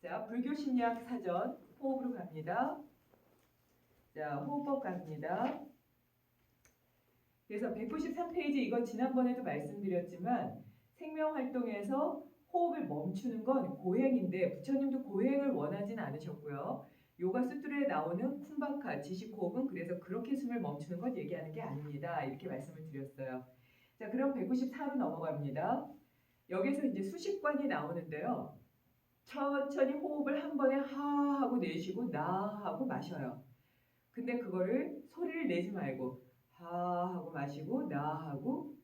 자, 불교심리학 사전 호흡으로 갑니다. 자, 호흡법 갑니다. 그래서 193페이지 이거 지난번에도 말씀드렸지만 생명활동에서 호흡을 멈추는 건 고행인데 부처님도 고행을 원하진 않으셨고요. 요가 수트라에 나오는 쿰바카 지식호흡은 그래서 그렇게 숨을 멈추는 것 얘기하는 게 아닙니다. 이렇게 말씀을 드렸어요. 자, 그럼 194로 넘어갑니다. 여기서 이제 수식관이 나오는데요. 천천히 호흡을 한 번에 하 하고 내쉬고 나 하고 마셔요. 근데 그거를 소리를 내지 말고 하 하고 마시고 나 하고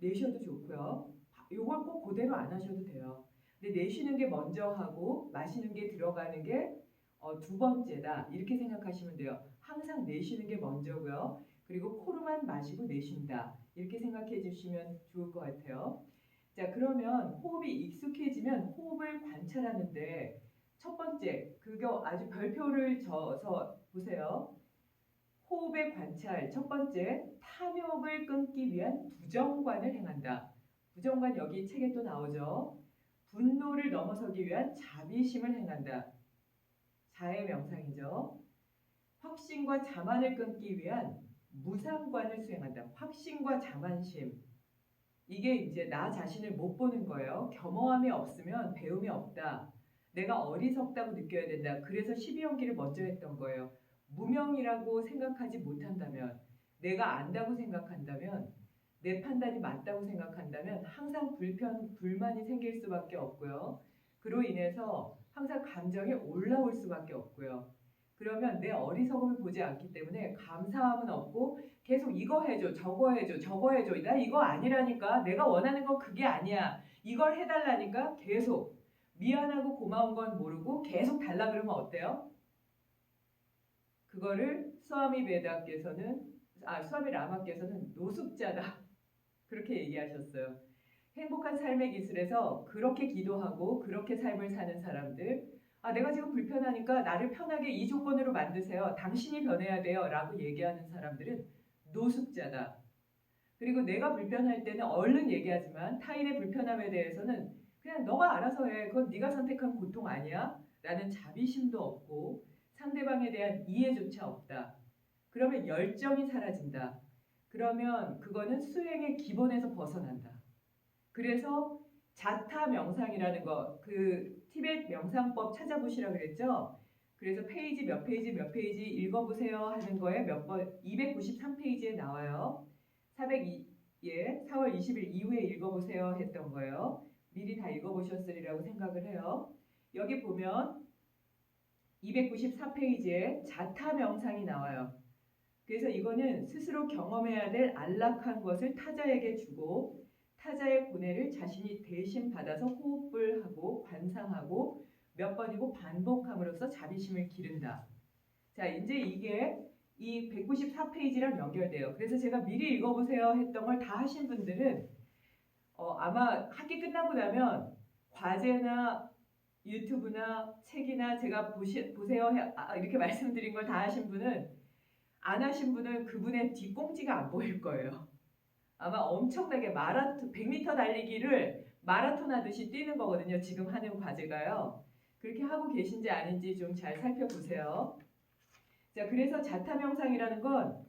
내셔도 좋고요. 요걸 꼭 그대로 안 하셔도 돼요. 근데 내쉬는 게 먼저 하고 마시는 게 들어가는 게 두 번째다. 이렇게 생각하시면 돼요. 항상 내쉬는 게 먼저고요. 그리고 코로만 마시고 내쉰다. 이렇게 생각해 주시면 좋을 것 같아요. 자, 그러면 호흡이 익숙해지면 호흡을 관찰하는데 첫 번째, 그거 아주 별표를 져서 보세요. 호흡의 관찰, 첫 번째, 탐욕을 끊기 위한 부정관을 행한다. 부정관 여기 책에 또 나오죠. 분노를 넘어서기 위한 자비심을 행한다. 자의 명상이죠. 확신과 자만을 끊기 위한 무상관을 수행한다. 확신과 자만심. 이게 이제 나 자신을 못 보는 거예요. 겸허함이 없으면 배움이 없다. 내가 어리석다고 느껴야 된다. 그래서 12연기를 먼저 했던 거예요. 무명이라고 생각하지 못한다면, 내가 안다고 생각한다면, 내 판단이 맞다고 생각한다면 항상 불만이 생길 수밖에 없고요. 그로 인해서 항상 감정이 올라올 수밖에 없고요. 그러면 내 어리석음을 보지 않기 때문에 감사함은 없고 계속 이거 해줘, 저거 해줘, 저거 해줘. 나 이거 아니라니까. 내가 원하는 건 그게 아니야. 이걸 해달라니까 계속 미안하고 고마운 건 모르고 계속 달라 그러면 어때요? 그거를 스와미 라마께서는 노숙자다. 그렇게 얘기하셨어요. 행복한 삶의 기술에서 그렇게 기도하고 그렇게 삶을 사는 사람들, 내가 지금 불편하니까 나를 편하게 이 조건으로 만드세요. 당신이 변해야 돼요. 라고 얘기하는 사람들은 노숙자다. 그리고 내가 불편할 때는 얼른 얘기하지만 타인의 불편함에 대해서는 그냥 너가 알아서 해. 그건 네가 선택한 고통 아니야? 라는 자비심도 없고 상대방에 대한 이해조차 없다. 그러면 열정이 사라진다. 그러면 그거는 수행의 기본에서 벗어난다. 그래서 자타 명상이라는 거, 그 티벳 명상법 찾아보시라 그랬죠? 그래서 페이지 몇 페이지 몇 페이지 읽어보세요 하는 거에 몇 번, 293페이지에 나와요. 402예, 4월 20일 이후에 읽어보세요 했던 거예요. 미리 다 읽어보셨으리라고 생각을 해요. 여기 보면 294페이지에 자타 명상이 나와요. 그래서 이거는 스스로 경험해야 될 안락한 것을 타자에게 주고 타자의 고뇌를 자신이 대신 받아서 호흡을 하고 관상하고 몇 번이고 반복함으로써 자비심을 기른다. 자, 이제 이게 이 194페이지랑 연결돼요. 그래서 제가 미리 읽어보세요 했던 걸 다 하신 분들은 아마 학기 끝나고 나면 과제나 유튜브나 책이나 제가 보세요 이렇게 말씀드린 걸 다 하신 분은 안 하신 분은 그분의 뒷꽁지가 안 보일 거예요. 아마 엄청나게 100m 달리기를 마라톤 하듯이 뛰는 거거든요. 지금 하는 과제가요. 그렇게 하고 계신지 아닌지 좀 잘 살펴보세요. 자, 그래서 자타 명상이라는 건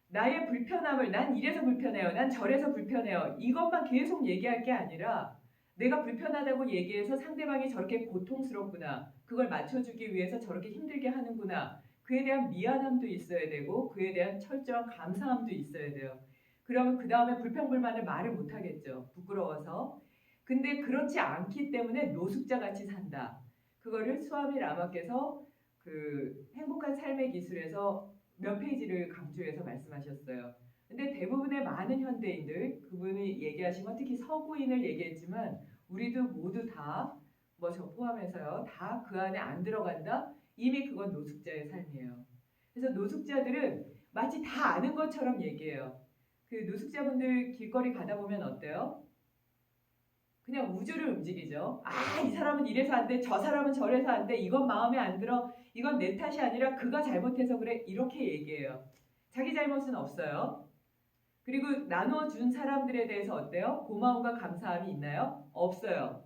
나의 불편함을 난 이래서 불편해요. 난 저래서 불편해요. 이것만 계속 얘기할 게 아니라 내가 불편하다고 얘기해서 상대방이 저렇게 고통스럽구나. 그걸 맞춰주기 위해서 저렇게 힘들게 하는구나. 그에 대한 미안함도 있어야 되고 그에 대한 철저한 감사함도 있어야 돼요. 그러면 그 다음에 불평불만을 말을 못하겠죠. 부끄러워서. 근데 그렇지 않기 때문에 노숙자같이 산다. 그거를 스와미 라마께서 그 행복한 삶의 기술에서 몇 페이지를 강조해서 말씀하셨어요. 근데 대부분의 많은 현대인들, 그분이 얘기하신 건 특히 서구인을 얘기했지만 우리도 모두 다, 뭐 저 포함해서요, 다 그 안에 안 들어간다? 이미 그건 노숙자의 삶이에요. 그래서 노숙자들은 마치 다 아는 것처럼 얘기해요. 그 노숙자분들 길거리 가다 보면 어때요? 그냥 우주를 움직이죠. 이 사람은 이래서 안 돼. 저 사람은 저래서 안 돼. 이건 마음에 안 들어. 이건 내 탓이 아니라 그가 잘못해서 그래. 이렇게 얘기해요. 자기 잘못은 없어요. 그리고 나눠준 사람들에 대해서 어때요? 고마움과 감사함이 있나요? 없어요.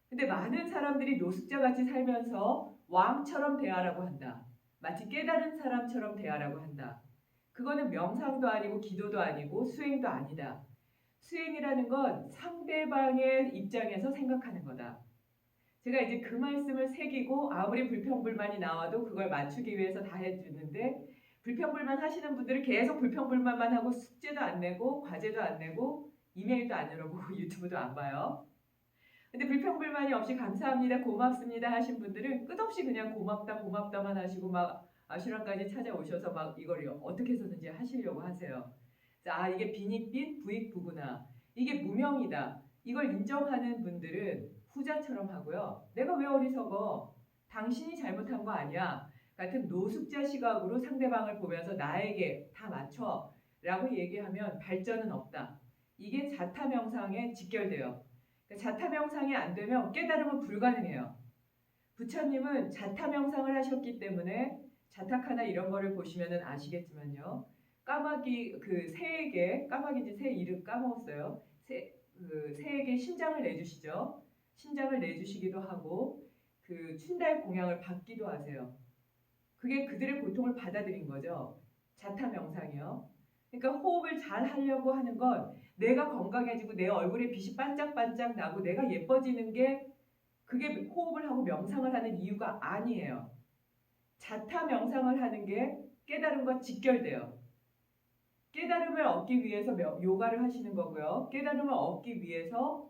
근데 많은 사람들이 노숙자같이 살면서 왕처럼 대하라고 한다. 마치 깨달은 사람처럼 대하라고 한다. 그거는 명상도 아니고 기도도 아니고 수행도 아니다. 수행이라는 건 상대방의 입장에서 생각하는 거다. 제가 이제 그 말씀을 새기고 아무리 불평불만이 나와도 그걸 맞추기 위해서 다 해주는데 불평불만 하시는 분들은 계속 불평불만만 하고 숙제도 안 내고 과제도 안 내고 이메일도 안 열어보고 유튜브도 안 봐요. 근데 불평불만이 없이 감사합니다, 고맙습니다 하신 분들은 끝없이 그냥 고맙다, 고맙다만 하시고 막 아슈라까지 찾아오셔서 막 이걸 어떻게 해서든지 하시려고 하세요. 아, 이게 빈익빈, 부익부구나. 이게 무명이다. 이걸 인정하는 분들은 후자처럼 하고요. 내가 왜 어리석어? 당신이 잘못한 거 아니야. 같은 노숙자 시각으로 상대방을 보면서 나에게 다 맞춰 라고 얘기하면 발전은 없다. 이게 자타명상에 직결돼요. 자타명상이 안 되면 깨달음은 불가능해요. 부처님은 자타명상을 하셨기 때문에 자타카나 이런 거를 보시면 아시겠지만요. 까마귀 그 새에게 까마귀인지 새 이름 까먹었어요. 새에게 신장을 내주시죠. 신장을 내주시기도 하고 그 춘달 공양을 받기도 하세요. 그게 그들의 고통을 받아들인 거죠. 자타 명상이요. 그러니까 호흡을 잘 하려고 하는 건 내가 건강해지고 내 얼굴에 빛이 반짝반짝 나고 내가 예뻐지는 게 그게 호흡을 하고 명상을 하는 이유가 아니에요. 자타 명상을 하는 게 깨달음과 직결돼요. 깨달음을 얻기 위해서 요가를 하시는 거고요. 깨달음을 얻기 위해서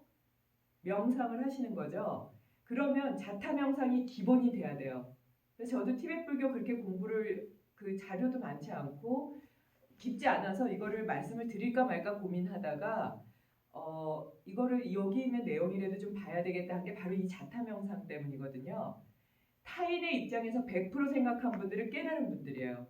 명상을 하시는 거죠. 그러면 자타 명상이 기본이 돼야 돼요. 그래서 저도 티베트 불교 그렇게 공부를 그 자료도 많지 않고 깊지 않아서 이거를 말씀을 드릴까 말까 고민하다가 이거를 여기 있는 내용이라도 좀 봐야 되겠다 한 게 바로 이 자타 명상 때문이거든요. 타인의 입장에서 100% 생각한 분들은 깨달은 분들이에요.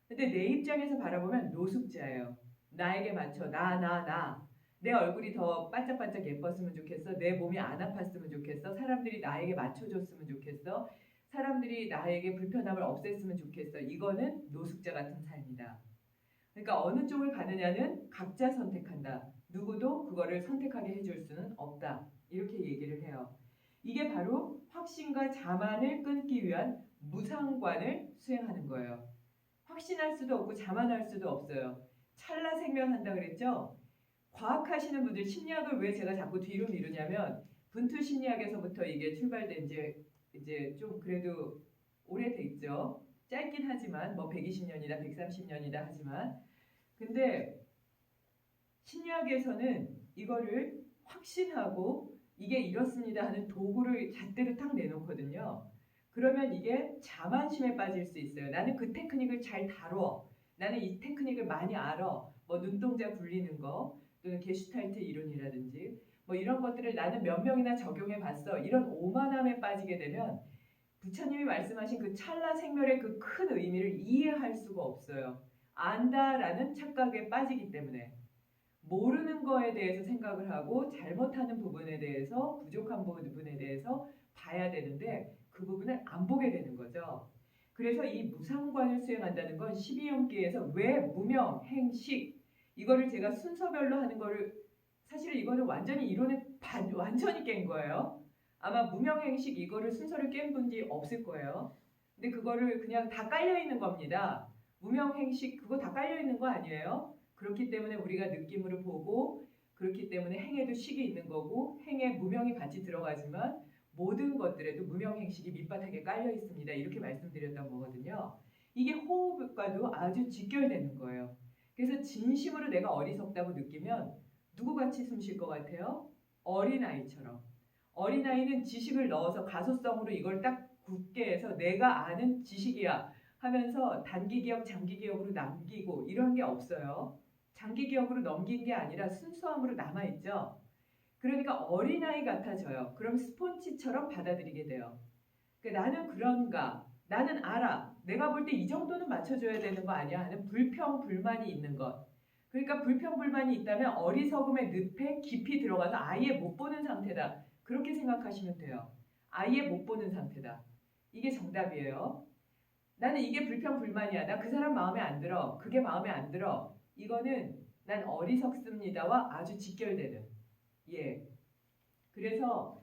근데 내 입장에서 바라보면 노숙자예요. 나에게 맞춰 나. 내 얼굴이 더 반짝반짝 예뻤으면 좋겠어. 내 몸이 안 아팠으면 좋겠어. 사람들이 나에게 맞춰줬으면 좋겠어. 사람들이 나에게 불편함을 없앴으면 좋겠어. 이거는 노숙자 같은 삶이다. 그러니까 어느 쪽을 가느냐는 각자 선택한다. 누구도 그거를 선택하게 해줄 수는 없다. 이렇게 얘기를 해요. 이게 바로 확신과 자만을 끊기 위한 무상관을 수행하는 거예요. 확신할 수도 없고 자만할 수도 없어요. 찰나 생명한다 그랬죠? 과학하시는 분들 심리학을 왜 제가 자꾸 뒤로 미루냐면 분투 심리학에서부터 이게 출발된 지 이제 좀 그래도 오래됐죠. 짧긴 하지만 뭐 120년이다 130년이다 하지만 근데 심리학에서는 이거를 확신하고 이게 이렇습니다 하는 도구를 잣대로 탁 내놓거든요. 그러면 이게 자만심에 빠질 수 있어요. 나는 그 테크닉을 잘 다뤄. 나는 이 테크닉을 많이 알아. 뭐 눈동자 굴리는 거 또는 게슈탈트 이론이라든지 뭐 이런 것들을 나는 몇 명이나 적용해 봤어. 이런 오만함에 빠지게 되면 부처님이 말씀하신 그 찰나 생멸의 그 큰 의미를 이해할 수가 없어요. 안다라는 착각에 빠지기 때문에 모르는 거에 대해서 생각을 하고 잘못하는 부분에 대해서 부족한 부분에 대해서 봐야 되는데 그 부분을 안 보게 되는 거죠. 그래서 이 무상관을 수행한다는 건 12연기에서 왜 무명, 행식 이거를 제가 순서별로 하는 거를 사실 이거는 완전히 이론을 완전히 깬 거예요. 아마 무명행식 이거를 순서를 깬 분이 없을 거예요. 근데 그거를 그냥 다 깔려 있는 겁니다. 무명행식 그거 다 깔려 있는 거 아니에요? 그렇기 때문에 우리가 느낌으로 보고 그렇기 때문에 행에도 식이 있는 거고 행에 무명이 같이 들어가지만 모든 것들에도 무명행식이 밑바닥에 깔려 있습니다. 이렇게 말씀드렸던 거거든요. 이게 호흡과도 아주 직결되는 거예요. 그래서 진심으로 내가 어리석다고 느끼면 누구같이 숨 쉴 것 같아요? 어린아이처럼. 어린아이는 지식을 넣어서 가소성으로 이걸 딱 굳게 해서 내가 아는 지식이야 하면서 단기 기억, 장기 기억으로 남기고 이런 게 없어요. 장기 기억으로 넘긴 게 아니라 순수함으로 남아있죠. 그러니까 어린아이 같아져요. 그럼 스폰지처럼 받아들이게 돼요. 그러니까 나는 그런가? 나는 알아. 내가 볼 때 이 정도는 맞춰줘야 되는 거 아니야? 하는 불평, 불만이 있는 것. 그러니까 불평, 불만이 있다면 어리석음의 늪에 깊이 들어가서 아예 못 보는 상태다. 그렇게 생각하시면 돼요. 아예 못 보는 상태다. 이게 정답이에요. 나는 이게 불평, 불만이야. 나 그 사람 마음에 안 들어. 그게 마음에 안 들어. 이거는 난 어리석습니다와 아주 직결되는. 예. 그래서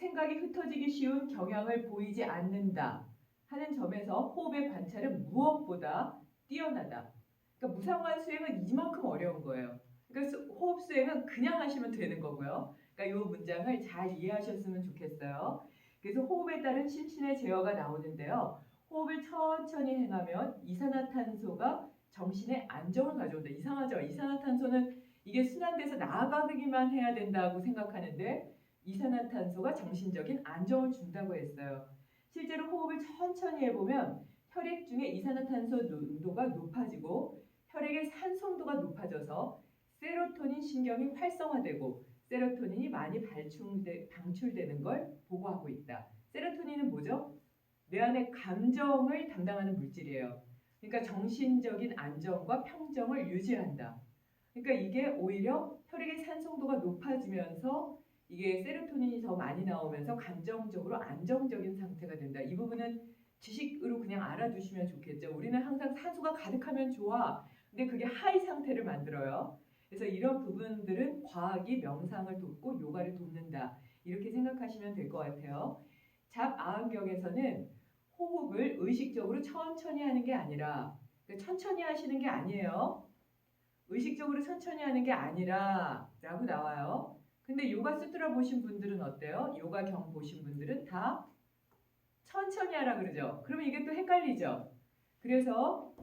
생각이 흩어지기 쉬운 경향을 보이지 않는다 하는 점에서 호흡의 관찰은 무엇보다 뛰어나다. 그러니까 무상관 수행은 이만큼 어려운 거예요. 그러니까 호흡 수행은 그냥 하시면 되는 거고요. 그러니까 이 문장을 잘 이해하셨으면 좋겠어요. 그래서 호흡에 따른 심신의 제어가 나오는데요. 호흡을 천천히 행하면 이산화탄소가 정신에 안정을 가져온다. 이상하죠? 이산화탄소는 이게 순환돼서 나아가기만 해야 된다고 생각하는데 이산화탄소가 정신적인 안정을 준다고 했어요. 실제로 호흡을 천천히 해보면 혈액 중에 이산화탄소 농도가 높아지고 혈액의 산송도가 높아져서 세로토닌 신경이 활성화되고 세로토닌이 많이 방출되는 걸 보고하고 있다. 세로토닌은 뭐죠? 뇌 안의 감정을 담당하는 물질이에요. 그러니까 정신적인 안정과 평정을 유지한다. 그러니까 이게 오히려 혈액의 산송도가 높아지면서 이게 세로토닌이 더 많이 나오면서 감정적으로 안정적인 상태가 된다. 이 부분은 지식으로 그냥 알아두시면 좋겠죠. 우리는 항상 산소가 가득하면 좋아. 근데 그게 하이 상태를 만들어요. 그래서 이런 부분들은 과학이 명상을 돕고 요가를 돕는다. 이렇게 생각하시면 될 것 같아요. 잡아음경에서는 호흡을 의식적으로 천천히 하는 게 아니라 천천히 하시는 게 아니에요. 의식적으로 천천히 하는 게 아니라 라고 나와요. 근데 요가 수트라 보신 분들은 어때요? 요가 경 보신 분들은 다 천천히 하라 그러죠. 그러면 이게 또 헷갈리죠. 그래서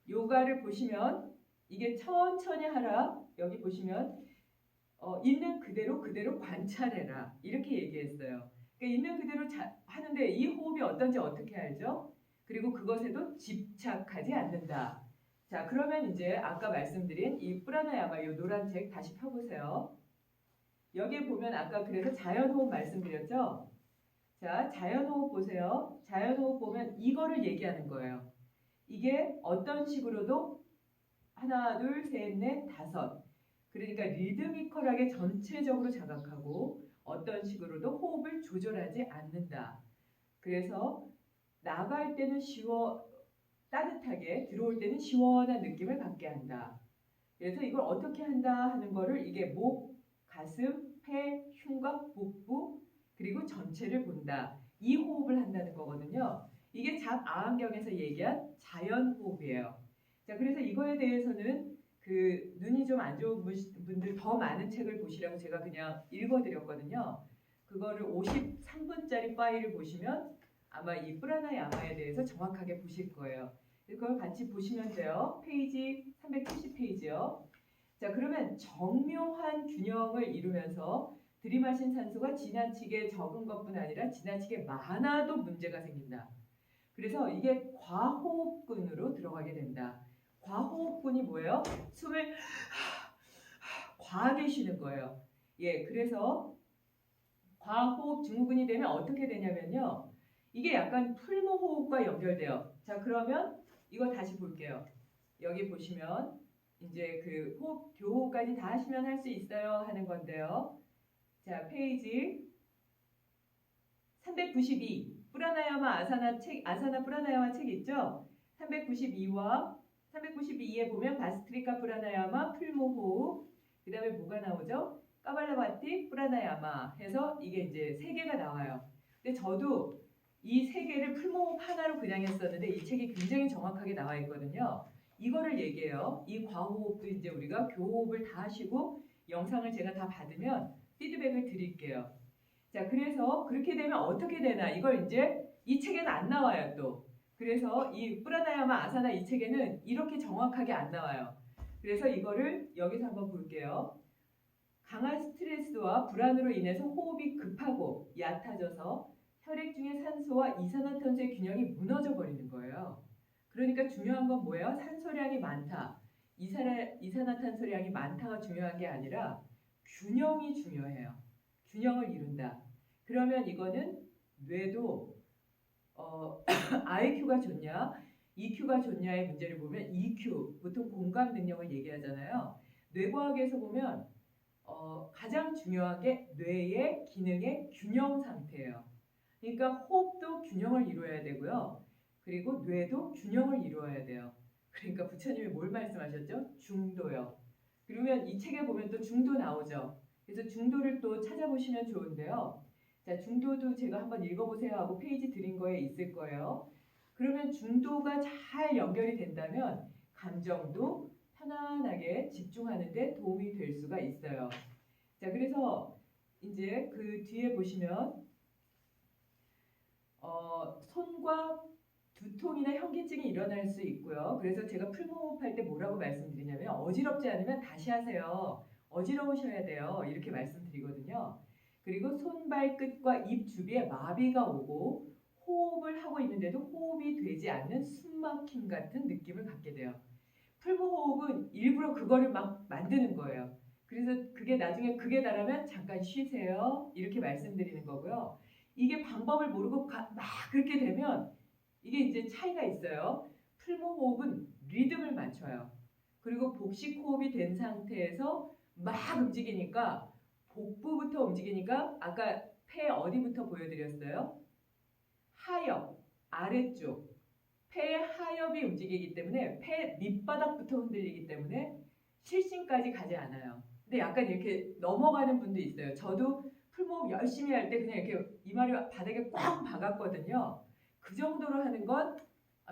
요가를 보시면 이게 천천히 하라. 여기 보시면 있는 그대로 관찰해라. 이렇게 얘기했어요. 그러니까 있는 그대로 하는데 이 호흡이 어떤지 어떻게 알죠? 그리고 그것에도 집착하지 않는다. 자, 그러면 이제 아까 말씀드린 이 프라나야마 이 노란 책 다시 펴보세요. 여기에 보면 아까 그래서 자연호흡 말씀드렸죠? 자, 자연호흡 보세요. 자연호흡 보면 이거를 얘기하는 거예요. 이게 어떤 식으로도 하나, 둘, 셋, 넷, 다섯. 그러니까 리드미컬하게 전체적으로 자각하고 어떤 식으로도 호흡을 조절하지 않는다. 그래서 나갈 때는 따뜻하게 들어올 때는 시원한 느낌을 받게 한다. 그래서 이걸 어떻게 한다 하는 거를 이게 목, 가슴, 폐, 흉곽, 복부 그리고 전체를 본다. 이 호흡을 한다는 거거든요. 이게 잡아안경에서 얘기한 자연호흡이에요. 자, 그래서 이거에 대해서는 그 눈이 좀 안 좋은 분들 더 많은 책을 보시라고 제가 그냥 읽어드렸거든요. 그거를 53분짜리 파일을 보시면 아마 이 프라나야마에 대해서 정확하게 보실 거예요. 그걸 같이 보시면 돼요. 페이지 370페이지요. 자, 그러면 정묘한 균형을 이루면서 들이마신 산소가 지나치게 적은 것뿐 아니라 지나치게 많아도 문제가 생긴다. 그래서 이게 과호흡근으로 들어가게 된다. 과호흡근이 뭐예요? 숨을 과하게 쉬는 거예요. 예, 그래서 과호흡 증후군이 되면 어떻게 되냐면요. 이게 약간 풀무호흡과 연결돼요. 자, 그러면 이거 다시 볼게요. 여기 보시면 이제 그 호흡 교호까지 다 하시면 할 수 있어요 하는 건데요. 자, 페이지 392 프라나야마 아사나 프라나야마 책 있죠? 392와 392에 보면 바스트리카 프라나야마 풀무호흡 그 다음에 뭐가 나오죠? 까발라바티 프라나야마 해서 이게 이제 세 개가 나와요. 근데 저도 이 세 개를 풀무호흡 하나로 그냥 했었는데 이 책이 굉장히 정확하게 나와 있거든요. 이거를 얘기해요. 이 과호흡도 이제 우리가 교호흡을 다 하시고 영상을 제가 다 받으면 피드백을 드릴게요. 자, 그래서 그렇게 되면 어떻게 되나 이걸 이제 이 책에는 안 나와요 또. 그래서 이 프라나야마 아사나 이 책에는 이렇게 정확하게 안 나와요. 그래서 이거를 여기서 한번 볼게요. 강한 스트레스와 불안으로 인해서 호흡이 급하고 얕아져서 혈액 중의 산소와 이산화탄소의 균형이 무너져 버리는 거예요. 그러니까 중요한 건 뭐예요? 산소량이 많다. 이산화탄소량이 많다가 중요한 게 아니라 균형이 중요해요. 균형을 이룬다. 그러면 이거는 뇌도 IQ가 좋냐, EQ가 좋냐의 문제를 보면 EQ, 보통 공감 능력을 얘기하잖아요. 뇌과학에서 보면 가장 중요한 게 뇌의 기능의 균형 상태예요. 그러니까 호흡도 균형을 이루어야 되고요. 그리고 뇌도 균형을 이루어야 돼요. 그러니까 부처님이 뭘 말씀하셨죠? 중도요. 그러면 이 책에 보면 또 중도 나오죠. 그래서 중도를 또 찾아보시면 좋은데요. 자, 중도도 제가 한번 읽어보세요 하고 페이지 드린 거에 있을 거예요. 그러면 중도가 잘 연결이 된다면 감정도 편안하게 집중하는 데 도움이 될 수가 있어요. 자, 그래서 이제 그 뒤에 보시면 손과 두통이나 현기증이 일어날 수 있고요. 그래서 제가 풀무호흡할 때 뭐라고 말씀드리냐면 어지럽지 않으면 다시 하세요. 어지러우셔야 돼요. 이렇게 말씀드리거든요. 그리고 손발끝과 입 주위에 마비가 오고 호흡을 하고 있는데도 호흡이 되지 않는 숨막힘 같은 느낌을 갖게 돼요. 풀무호흡은 일부러 그거를 막 만드는 거예요. 그래서 그게 나중에 극에 달하면 잠깐 쉬세요. 이렇게 말씀드리는 거고요. 이게 방법을 모르고 막 그렇게 되면 이게 이제 차이가 있어요. 풀무호흡은 리듬을 맞춰요. 그리고 복식호흡이 된 상태에서 막 움직이니까 복부부터 움직이니까 아까 폐 어디부터 보여드렸어요? 하엽, 아래쪽. 폐 하엽이 움직이기 때문에 폐 밑바닥부터 흔들리기 때문에 실신까지 가지 않아요. 근데 약간 이렇게 넘어가는 분도 있어요. 저도 풀무호흡 열심히 할 때 그냥 이렇게 이마를 바닥에 꽉 박았거든요. 그 정도로 하는 건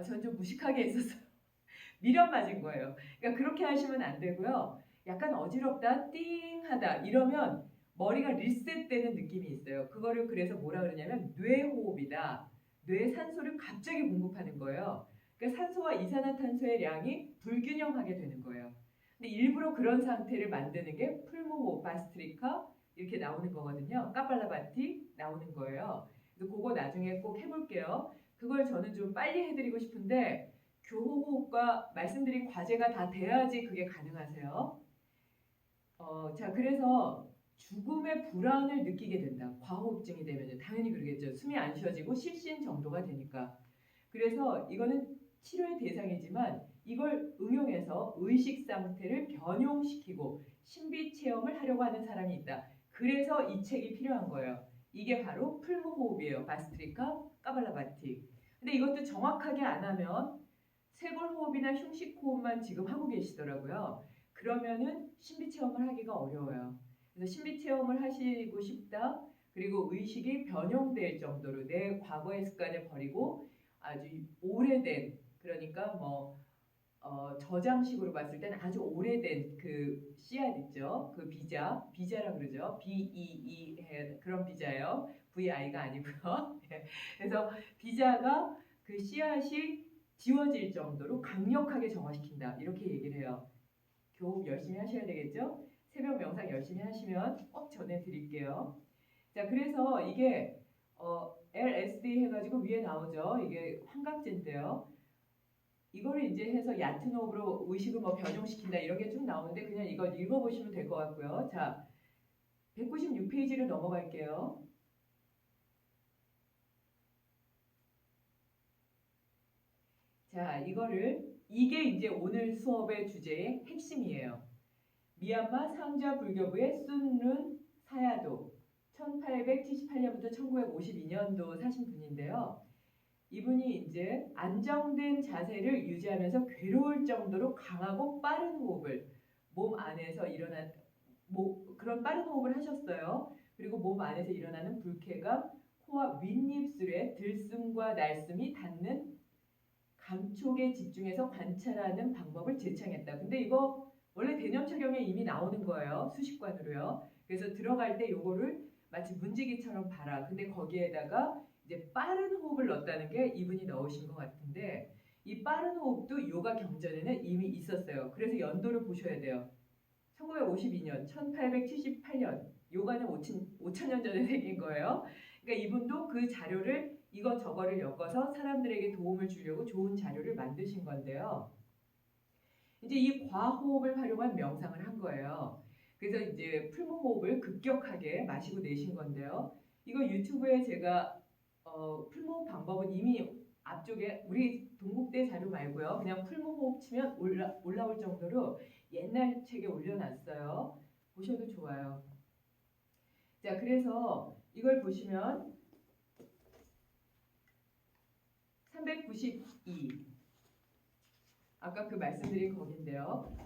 전 좀 무식하게 했었어요. 미련 맞은 거예요. 그러니까 그렇게 하시면 안 되고요. 약간 어지럽다, 띵하다 이러면 머리가 리셋되는 느낌이 있어요. 그거를 그래서 뭐라 그러냐면 뇌호흡이다. 뇌에 산소를 갑자기 공급하는 거예요. 그러니까 산소와 이산화탄소의 양이 불균형하게 되는 거예요. 근데 일부러 그런 상태를 만드는 게 풀무호흡, 바스트리카 이렇게 나오는 거거든요. 까팔라바티 나오는 거예요. 그래서 그거 나중에 꼭 해볼게요. 그걸 저는 좀 빨리 해드리고 싶은데 교호흡과 말씀드린 과제가 다 돼야지 그게 가능하세요. 자, 그래서 죽음의 불안을 느끼게 된다. 과호흡증이 되면 당연히 그러겠죠. 숨이 안 쉬어지고 실신 정도가 되니까. 그래서 이거는 치료의 대상이지만 이걸 응용해서 의식 상태를 변용시키고 신비 체험을 하려고 하는 사람이 있다. 그래서 이 책이 필요한 거예요. 이게 바로 풀무호흡이에요. 바스트리카 까발라바티. 근데 이것도 정확하게 안 하면 쇄골호흡이나 흉식호흡만 지금 하고 계시더라고요. 그러면은 신비체험을 하기가 어려워요. 그래서 신비체험을 하시고 싶다. 그리고 의식이 변형될 정도로 내 과거의 습관을 버리고 아주 오래된 그러니까 저장식으로 봤을 때는 아주 오래된 그 씨앗 있죠. 그 비자라 그러죠. BEE 그런 비자예요. VI가 아니고요. 그래서 비자가 그 씨앗이 지워질 정도로 강력하게 정화시킨다. 이렇게 얘기를 해요. 교흡 열심히 하셔야 되겠죠? 새벽 명상 열심히 하시면 꼭 전해드릴게요. 자, 그래서 이게 LSD 해가지고 위에 나오죠. 이게 환각제인데요. 이거를 이제 해서 얕은 호흡으로 의식을 변형시킨다 이런 게 쭉 나오는데 그냥 이거 읽어보시면 될 것 같고요. 자, 196페이지를 넘어갈게요. 자, 이게 이제 오늘 수업의 주제의 핵심이에요. 미얀마 상자 불교부의 순룬 사야도 1878년부터 1952년도 사신 분인데요. 이분이 이제 안정된 자세를 유지하면서 괴로울 정도로 강하고 빠른 호흡을 몸 안에서 그런 빠른 호흡을 하셨어요. 그리고 몸 안에서 일어나는 불쾌감, 코와 윗입술에 들숨과 날숨이 닿는 감촉에 집중해서 관찰하는 방법을 제창했다. 근데 이거 원래 대념착용에 이미 나오는 거예요. 수식관으로요. 그래서 들어갈 때 요거를 마치 문지기처럼 봐라. 근데 거기에다가 이제 빠른 호흡을 넣었다는 게 이분이 넣으신 것 같은데 이 빠른 호흡도 요가 경전에는 이미 있었어요. 그래서 연도를 보셔야 돼요. 1952년, 1878년 요가는 5,000년 전에 생긴 거예요. 그러니까 이분도 그 자료를 이거저거를 엮어서 사람들에게 도움을 주려고 좋은 자료를 만드신 건데요. 이제 이 과호흡을 활용한 명상을 한 거예요. 그래서 이제 풀무호흡을 급격하게 마시고 내신 건데요. 이거 유튜브에 제가 풀무호흡 방법은 이미 앞쪽에 우리 동국대 자료 말고요. 그냥 풀무호흡 치면 올라올 정도로 옛날 책에 올려놨어요. 보셔도 좋아요. 자, 그래서 이걸 보시면 392 아까 그 말씀드린 거긴데요.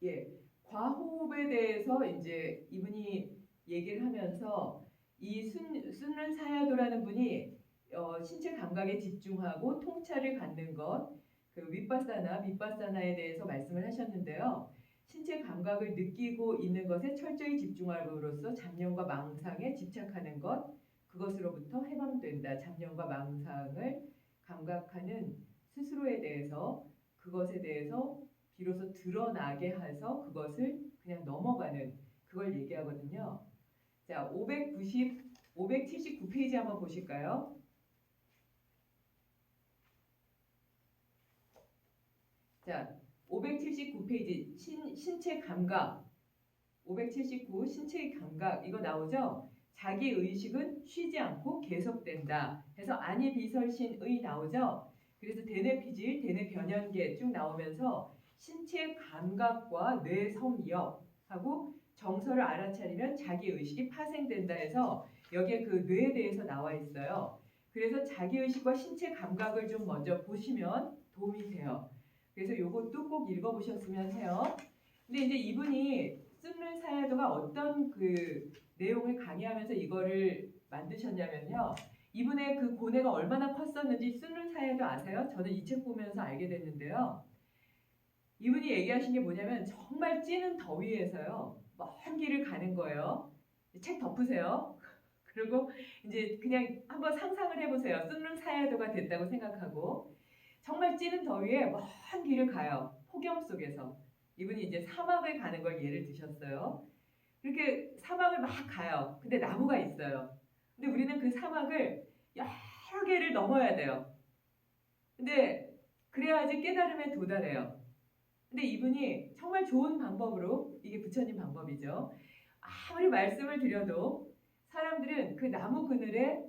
예, 과호흡에 대해서 이제 이분이 얘기를 하면서 이 순른 사야도라는 분이 신체 감각에 집중하고 통찰을 갖는 것, 그 윗바사나 밑바사나에 대해서 말씀을 하셨는데요. 신체 감각을 느끼고 있는 것에 철저히 집중함으로써 잡념과 망상에 집착하는 것, 그것으로부터 해방된다. 잡념과 망상을 감각하는 스스로에 대해서 그것에 대해서 비로소 드러나게 해서 그것을 그냥 넘어가는 그걸 얘기하거든요. 자, 579페이지 한번 보실까요? 자, 579페이지 신체 감각 579 신체의 감각 이거 나오죠? 자기 의식은 쉬지 않고 계속된다. 해서 아니 비설신의 나오죠? 그래서 대뇌피질, 대뇌변연계 쭉 나오면서 신체 감각과 뇌 섬역하고 정서를 알아차리면 자기 의식이 파생된다 해서 여기에 그 뇌에 대해서 나와 있어요. 그래서 자기 의식과 신체 감각을 좀 먼저 보시면 도움이 돼요. 그래서 요것도 꼭 읽어보셨으면 해요. 근데 이제 이분이 쓴른 사야도가 어떤 그 내용을 강의하면서 이거를 만드셨냐면요. 이분의 그 고뇌가 얼마나 컸었는지 쓴른 사야도 아세요? 저는 이 책 보면서 알게 됐는데요. 이분이 얘기하신 게 뭐냐면 정말 찌는 더위에서요. 먼 길을 가는 거예요. 책 덮으세요. 그리고 이제 그냥 한번 상상을 해보세요. 쓴른 사야도가 됐다고 생각하고 정말 찌는 더위에 먼 길을 가요. 폭염 속에서. 이분이 이제 사막을 가는 걸 예를 드셨어요. 이렇게 사막을 막 가요. 근데 나무가 있어요. 근데 우리는 그 사막을 여러 개를 넘어야 돼요. 근데 그래야지 깨달음에 도달해요. 근데 이분이 정말 좋은 방법으로, 이게 부처님 방법이죠. 아무리 말씀을 드려도 사람들은 그 나무 그늘에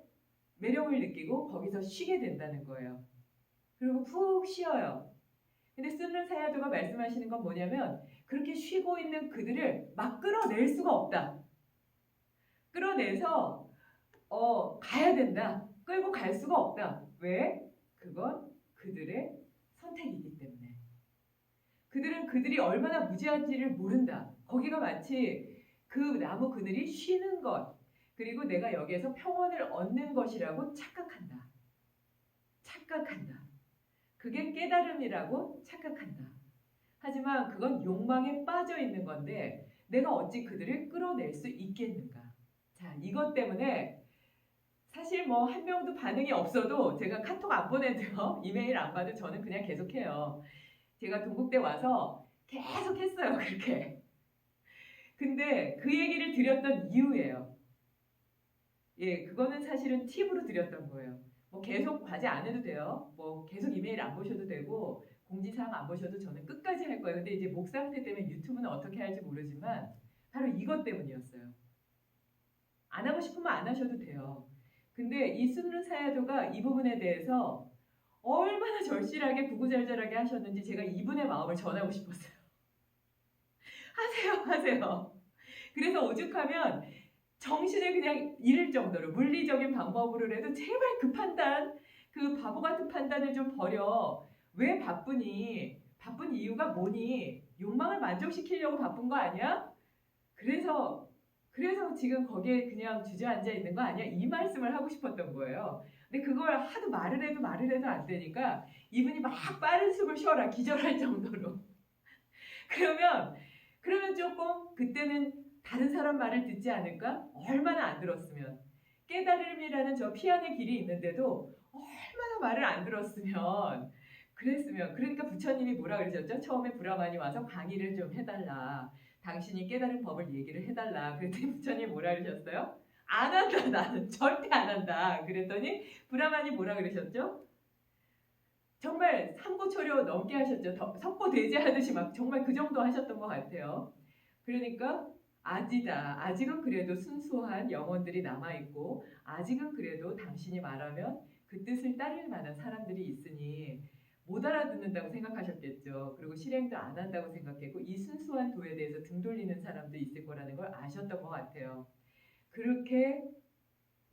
매력을 느끼고 거기서 쉬게 된다는 거예요. 그리고 푹 쉬어요. 근데 쓴른 사야도가 말씀하시는 건 뭐냐면 그렇게 쉬고 있는 그들을 막 끌어낼 수가 없다. 끌어내서 가야 된다. 끌고 갈 수가 없다. 왜? 그건 그들의 선택이기 때문에. 그들은 그들이 얼마나 무지한지를 모른다. 거기가 마치 그 나무 그늘이 쉬는 것, 그리고 내가 여기에서 평온을 얻는 것이라고 착각한다. 착각한다. 그게 깨달음이라고 착각한다. 하지만 그건 욕망에 빠져 있는 건데 내가 어찌 그들을 끌어낼 수 있겠는가. 자, 이것 때문에 사실 뭐 한 명도 반응이 없어도 제가 카톡 안 보내도요. 이메일 안 봐도 저는 그냥 계속해요. 제가 동국대 와서 계속 했어요. 그렇게. 근데 그 얘기를 드렸던 이유예요. 예, 그거는 사실은 팁으로 드렸던 거예요. 뭐 계속 과제 안 해도 돼요. 뭐 계속 이메일 안 보셔도 되고 공지사항 안 보셔도 저는 끝까지 할 거예요. 근데 이제 목 상태 때문에 유튜브는 어떻게 할지 모르지만 바로 이것 때문이었어요. 안 하고 싶으면 안 하셔도 돼요. 근데 이 숨는 사야도가 이 부분에 대해서 얼마나 절실하게 구구절절하게 하셨는지 제가 이분의 마음을 전하고 싶었어요. 하세요, 하세요. 그래서 오죽하면 정신을 그냥 잃을 정도로 물리적인 방법으로라도 제발 그 판단, 그 바보 같은 판단을 좀 버려. 왜 바쁘니? 바쁜 이유가 뭐니? 욕망을 만족시키려고 바쁜 거 아니야? 그래서 지금 거기에 그냥 주저앉아 있는 거 아니야? 이 말씀을 하고 싶었던 거예요. 근데 그걸 하도 말을 해도 안 되니까 이분이 막 빠른 숨을 쉬어라 기절할 정도로. 그러면 조금 그때는 다른 사람 말을 듣지 않을까? 얼마나 안 들었으면. 깨달음이라는 저 피안의 길이 있는데도 얼마나 말을 안 들었으면 그랬으면. 그러니까 부처님이 뭐라 그러셨죠? 처음에 브라만이 와서 강의를 좀 해달라. 당신이 깨달은 법을 얘기를 해달라. 그랬더니 부처님이 뭐라 그러셨어요? 안 한다. 나는 절대 안 한다. 그랬더니 브라만이 뭐라 그러셨죠? 정말 삼고초려 넘게 하셨죠. 석고대죄하듯이 막 정말 그 정도 하셨던 것 같아요. 그러니까 아직은 그래도 순수한 영혼들이 남아있고 아직은 그래도 당신이 말하면 그 뜻을 따를 만한 사람들이 있으니 못 알아듣는다고 생각하셨겠죠. 그리고 실행도 안 한다고 생각했고 이 순수한 도에 대해서 등 돌리는 사람도 있을 거라는 걸 아셨던 것 같아요. 그렇게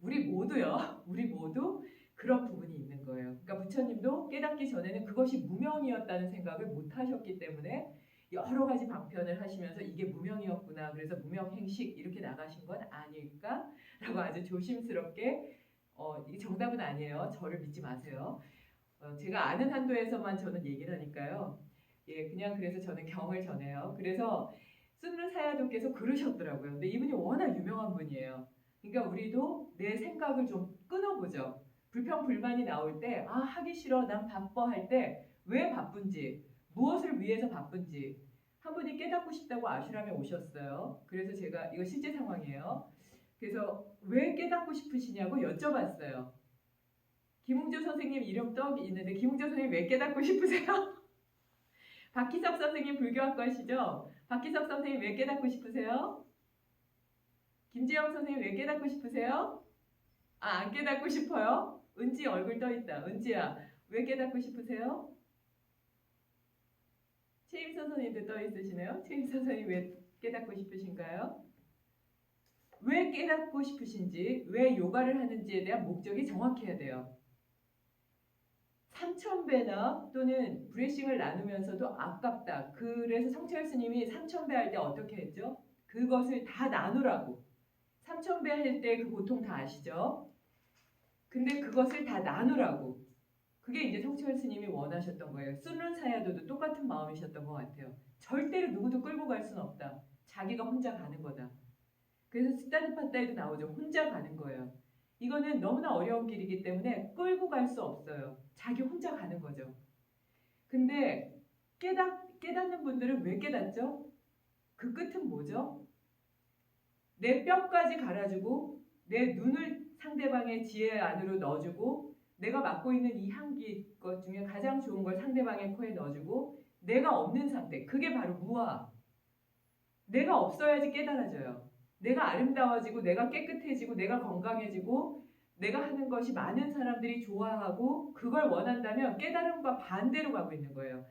우리 모두 그런 부분이 있는 거예요. 그러니까 부처님도 깨닫기 전에는 그것이 무명이었다는 생각을 못 하셨기 때문에 여러 가지 방편을 하시면서 이게 무명이었구나. 그래서 무명행식 이렇게 나가신 건 아닐까라고 아주 조심스럽게 이게 정답은 아니에요. 저를 믿지 마세요. 제가 아는 한도에서만 저는 얘기를 하니까요. 예, 그냥 그래서 저는 경을 전해요. 그래서 순르 사야도께서 그러셨더라고요. 근데 이분이 워낙 유명한 분이에요. 그러니까 우리도 내 생각을 좀 끊어보죠. 불평 불만이 나올 때, 아 하기 싫어, 난 바빠 할 때 왜 바쁜지, 무엇을 위해서 바쁜지 한 분이 깨닫고 싶다고 아슈람에 오셨어요. 그래서 제가 이거 실제 상황이에요. 그래서 왜 깨닫고 싶으시냐고 여쭤봤어요. 김웅조 선생님 이름 떡 있는데 김웅조 선생님 왜 깨닫고 싶으세요? 박희석 선생님 불교학과시죠? 박희석 선생님 왜 깨닫고 싶으세요? 김지영 선생님 왜 깨닫고 싶으세요? 아, 안 깨닫고 싶어요? 은지 얼굴 떠있다. 은지야, 왜 깨닫고 싶으세요? 최임선 선생님도 떠있으시네요. 최임선 선생님 왜 깨닫고 싶으신가요? 왜 깨닫고 싶으신지, 왜 요가를 하는지에 대한 목적이 정확해야 돼요. 3000배나 또는 브레싱을 나누면서도 아깝다. 그래서 성철 스님이 3000배 할 때 어떻게 했죠? 그것을 다 나누라고. 3000배 할 때 그 고통 다 아시죠? 근데 그것을 다 나누라고. 그게 이제 성철 스님이 원하셨던 거예요. 순륜 사야도도 똑같은 마음이셨던 것 같아요. 절대로 누구도 끌고 갈 수는 없다. 자기가 혼자 가는 거다. 그래서 스타드파타에도 나오죠. 혼자 가는 거예요. 이거는 너무나 어려운 길이기 때문에 끌고 갈 수 없어요. 자기 혼자 가는 거죠. 근데 깨닫는 분들은 왜 깨닫죠? 그 끝은 뭐죠? 내 뼈까지 갈아주고 내 눈을 상대방의 지혜 안으로 넣어주고 내가 맡고 있는 이 향기 것 중에 가장 좋은 걸 상대방의 코에 넣어주고 내가 없는 상태. 그게 바로 무아. 내가 없어야지 깨달아져요. 내가 아름다워지고 내가 깨끗해지고 내가 건강해지고 내가 하는 것이 많은 사람들이 좋아하고 그걸 원한다면 깨달음과 반대로 가고 있는 거예요.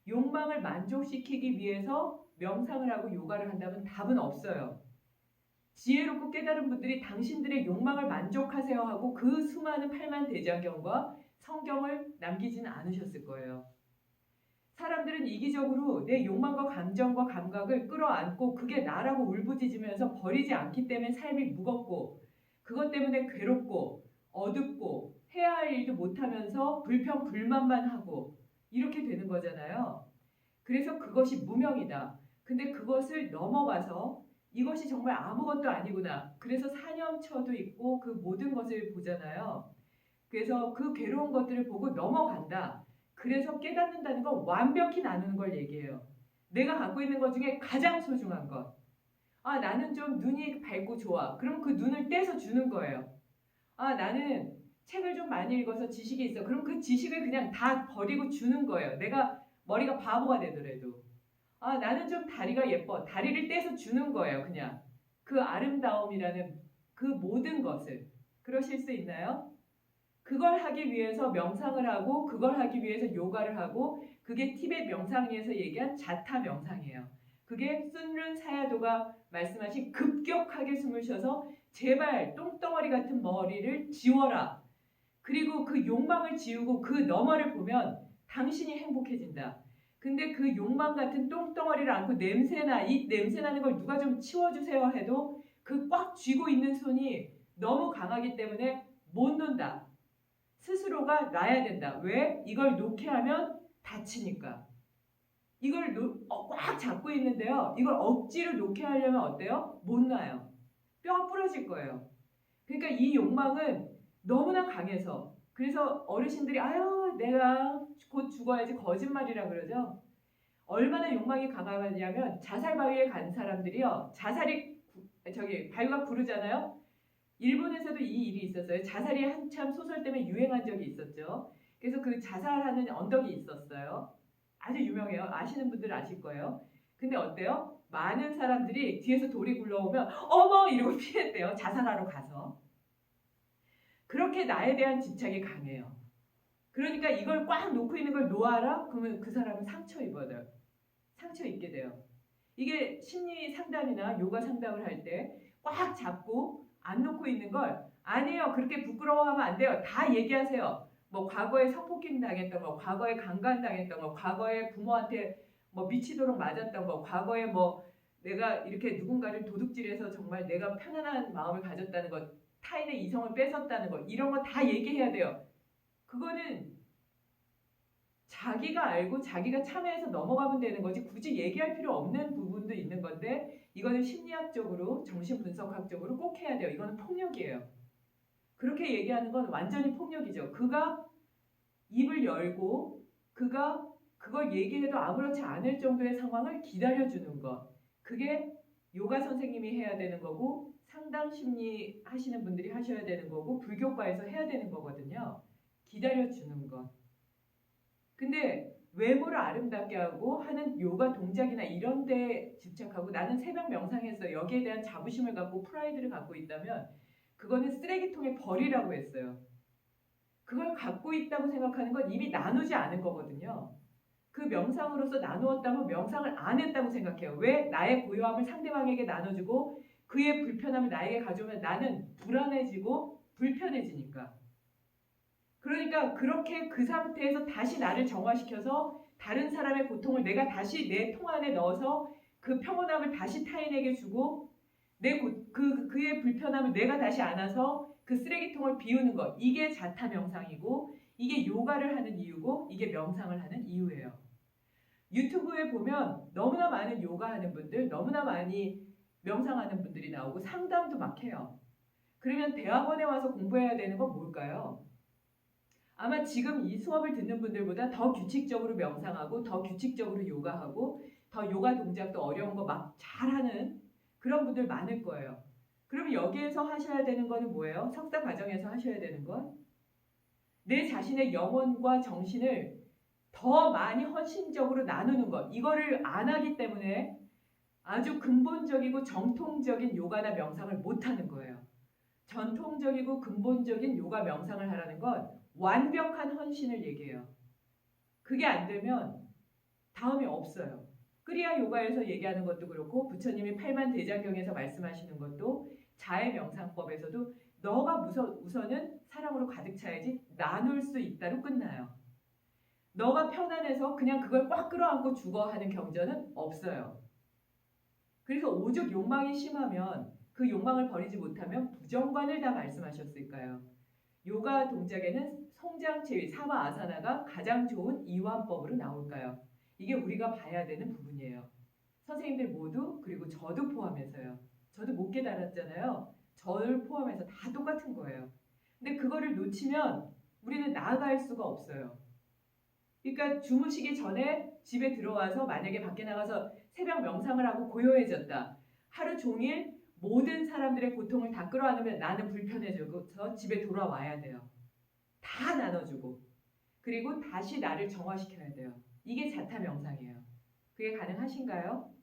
욕망을 만족시키기 위해서 명상을 하고 요가를 한다면 답은 없어요. 지혜롭고 깨달은 분들이 당신들의 욕망을 만족하세요 하고 그 수많은 팔만대장경과 성경을 남기지는 않으셨을 거예요. 사람들은 이기적으로 내 욕망과 감정과 감각을 끌어안고 그게 나라고 울부짖으면서 버리지 않기 때문에 삶이 무겁고 그것 때문에 괴롭고 어둡고 해야 할 일도 못하면서 불평 불만만 하고 이렇게 되는 거잖아요. 그래서 그것이 무명이다. 근데 그것을 넘어가서 이것이 정말 아무것도 아니구나. 그래서 사념처도 있고 그 모든 것을 보잖아요. 그래서 그 괴로운 것들을 보고 넘어간다. 그래서 깨닫는다는 건 완벽히 나누는 걸 얘기해요. 내가 갖고 있는 것 중에 가장 소중한 것. 아, 나는 좀 눈이 밝고 좋아. 그럼 그 눈을 떼서 주는 거예요. 아, 나는 책을 좀 많이 읽어서 지식이 있어. 그럼 그 지식을 그냥 다 버리고 주는 거예요. 내가 머리가 바보가 되더라도. 아, 나는 좀 다리가 예뻐. 다리를 떼서 주는 거예요. 그냥. 그 아름다움이라는 그 모든 것을. 그러실 수 있나요? 그걸 하기 위해서 명상을 하고 그걸 하기 위해서 요가를 하고 그게 티베트 명상에서 얘기한 자타 명상이에요. 그게 순륜 사야도가 말씀하신 급격하게 숨을 쉬어서 제발 똥덩어리 같은 머리를 지워라. 그리고 그 욕망을 지우고 그 너머를 보면 당신이 행복해진다. 근데 그 욕망 같은 똥덩어리를 안고 냄새나 이 냄새나는 걸 누가 좀 치워주세요 해도 그 꽉 쥐고 있는 손이 너무 강하기 때문에 못 논다. 스스로가 놔야 된다. 왜? 이걸 놓게 하면 다치니까. 이걸 꽉 잡고 있는데요. 이걸 억지로 놓게 하려면 어때요? 못 놔요. 뼈가 부러질 거예요. 그러니까 이 욕망은 너무나 강해서 그래서 어르신들이 아유 내가 곧 죽어야지 거짓말이라 그러죠. 얼마나 욕망이 강하냐면 자살 바위에 간 사람들이요. 자살이 바위가 구르잖아요. 일본에서도 이 일이 있었어요. 자살이 한참 소설 때문에 유행한 적이 있었죠. 그래서 그 자살하는 언덕이 있었어요. 아주 유명해요. 아시는 분들 아실 거예요. 근데 어때요? 많은 사람들이 뒤에서 돌이 굴러오면 어머 이러고 피했대요. 자살하러 가서. 그렇게 나에 대한 집착이 강해요. 그러니까 이걸 꽉 놓고 있는 걸 놓아라? 그러면 그 사람은 상처 입어요. 상처 입게 돼요. 이게 심리 상담이나 요가 상담을 할 때 꽉 잡고 안 놓고 있는 걸 아니에요. 그렇게 부끄러워하면 안 돼요. 다 얘기하세요. 뭐 과거에 성폭행 당했던 거, 과거에 강간 당했던 거, 과거에 부모한테 뭐 미치도록 맞았던 거, 과거에 뭐 내가 이렇게 누군가를 도둑질해서 정말 내가 편안한 마음을 가졌다는 것, 타인의 이성을 뺏었다는 것, 이런 거 다 얘기해야 돼요. 그거는 자기가 알고 자기가 참여해서 넘어가면 되는 거지 굳이 얘기할 필요 없는 부분도 있는 건데 이거는 심리학적으로 정신분석학적으로 꼭 해야 돼요. 이거는 폭력이에요. 그렇게 얘기하는 건 완전히 폭력이죠. 그가 입을 열고 그가 그걸 얘기해도 아무렇지 않을 정도의 상황을 기다려주는 것. 그게 요가 선생님이 해야 되는 거고 상담 심리 하시는 분들이 하셔야 되는 거고 불교과에서 해야 되는 거거든요. 기다려주는 것. 근데 외모를 아름답게 하고 하는 요가 동작이나 이런 데 집착하고 나는 새벽 명상했어. 여기에 대한 자부심을 갖고 프라이드를 갖고 있다면 그거는 쓰레기통에 버리라고 했어요. 그걸 갖고 있다고 생각하는 건 이미 나누지 않은 거거든요. 그 명상으로서 나누었다면 명상을 안 했다고 생각해요. 왜? 나의 고요함을 상대방에게 나눠주고 그의 불편함을 나에게 가져오면 나는 불안해지고 불편해지니까. 그러니까 그렇게 그 상태에서 다시 나를 정화시켜서 다른 사람의 고통을 내가 다시 내 통 안에 넣어서 그 평온함을 다시 타인에게 주고 그의 불편함을 내가 다시 안아서 그 쓰레기통을 비우는 것. 이게 자타 명상이고 이게 요가를 하는 이유고 이게 명상을 하는 이유예요. 유튜브에 보면 너무나 많은 요가 하는 분들, 너무나 많이 명상하는 분들이 나오고 상담도 막 해요. 그러면 대학원에 와서 공부해야 되는 건 뭘까요? 아마 지금 이 수업을 듣는 분들보다 더 규칙적으로 명상하고 더 규칙적으로 요가하고 더 요가 동작도 어려운 거 막 잘하는 그런 분들 많을 거예요. 그러면 여기에서 하셔야 되는 거는 뭐예요? 석사 과정에서 하셔야 되는 건 내 자신의 영혼과 정신을 더 많이 헌신적으로 나누는 것. 이거를 안 하기 때문에 아주 근본적이고 정통적인 요가나 명상을 못하는 거예요. 전통적이고 근본적인 요가 명상을 하라는 건 완벽한 헌신을 얘기해요. 그게 안 되면 다음이 없어요. 크리아 요가에서 얘기하는 것도 그렇고 부처님이 팔만대장경에서 말씀하시는 것도 자해 명상법에서도 너가 우선은 사랑으로 가득 차야지 나눌 수 있다로 끝나요. 너가 편안해서 그냥 그걸 꽉 끌어안고 죽어 하는 경전은 없어요. 그래서 오죽 욕망이 심하면 그 욕망을 버리지 못하면 부정관을 다 말씀하셨을까요? 요가 동작에는 성장체위, 사마 아사나가 가장 좋은 이완법으로 나올까요? 이게 우리가 봐야 되는 부분이에요. 선생님들 모두 그리고 저도 포함해서요. 저도 못 깨달았잖아요. 저를 포함해서 다 똑같은 거예요. 근데 그거를 놓치면 우리는 나아갈 수가 없어요. 그러니까 주무시기 전에 집에 들어와서 만약에 밖에 나가서 새벽 명상을 하고 고요해졌다. 하루 종일 모든 사람들의 고통을 다 끌어안으면 나는 불편해져서 집에 돌아와야 돼요. 다 나눠주고 그리고 다시 나를 정화시켜야 돼요. 이게 자타 명상이에요. 그게 가능하신가요?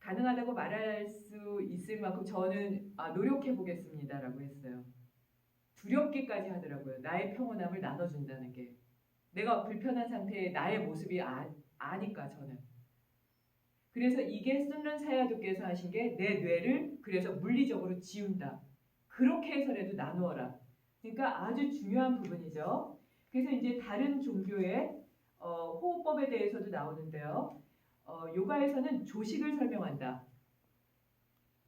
가능하다고 말할 수 있을 만큼 저는 노력해 보겠습니다라고 했어요. 두렵기까지 하더라고요. 나의 평온함을 나눠준다는 게. 내가 불편한 상태의 나의 모습이 아니까 저는. 그래서 이게 순른 사야도께서 하신 게 내 뇌를 그래서 물리적으로 지운다. 그렇게 해서라도 나누어라. 그러니까 아주 중요한 부분이죠. 그래서 이제 다른 종교의 호흡법에 대해서도 나오는데요. 요가에서는 조식을 설명한다.